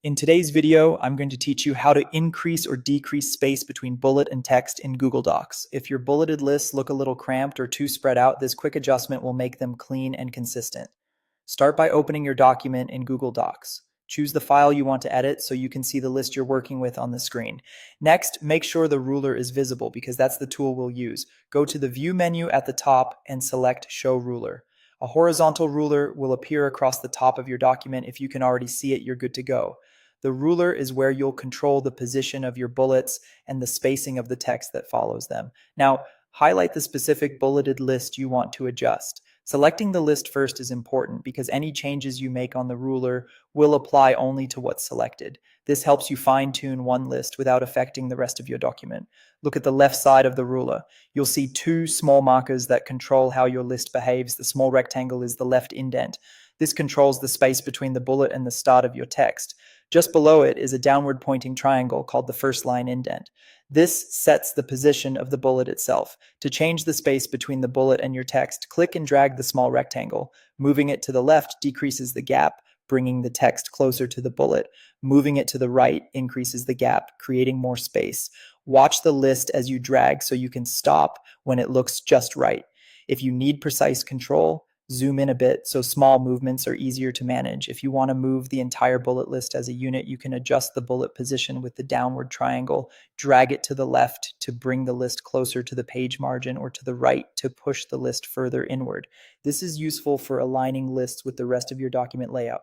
In today's video, I'm going to teach you how to increase or decrease space between bullet and text in Google Docs. If your bulleted lists look a little cramped or too spread out, this quick adjustment will make them clean and consistent. Start by opening your document in Google Docs. Choose the file you want to edit so you can see the list you're working with on the screen. Next, make sure the ruler is visible because that's the tool we'll use. Go to the View menu at the top and select Show Ruler. A horizontal ruler will appear across the top of your document. If you can already see it, you're good to go. The ruler is where you'll control the position of your bullets and the spacing of the text that follows them. Now, highlight the specific bulleted list you want to adjust. Selecting the list first is important because any changes you make on the ruler will apply only to what's selected. This helps you fine-tune one list without affecting the rest of your document. Look at the left side of the ruler. You'll see two small markers that control how your list behaves. The small rectangle is the left indent. This controls the space between the bullet and the start of your text. Just below it is a downward pointing triangle called the first line indent. This sets the position of the bullet itself. To change the space between the bullet and your text, click and drag the small rectangle. Moving it to the left decreases the gap, bringing the text closer to the bullet. Moving it to the right increases the gap, creating more space. Watch the list as you drag so you can stop when it looks just right. If you need precise control, zoom in a bit so small movements are easier to manage. If you want to move the entire bullet list as a unit, you can adjust the bullet position with the downward triangle, drag it to the left to bring the list closer to the page margin, or to the right to push the list further inward. This is useful for aligning lists with the rest of your document layout.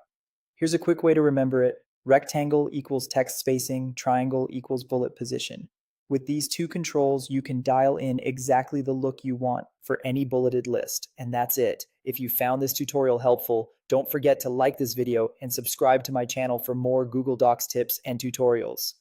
Here's a quick way to remember it. Rectangle equals text spacing, triangle equals bullet position. With these two controls, you can dial in exactly the look you want for any bulleted list, and that's it. If you found this tutorial helpful, don't forget to like this video and subscribe to my channel for more Google Docs tips and tutorials.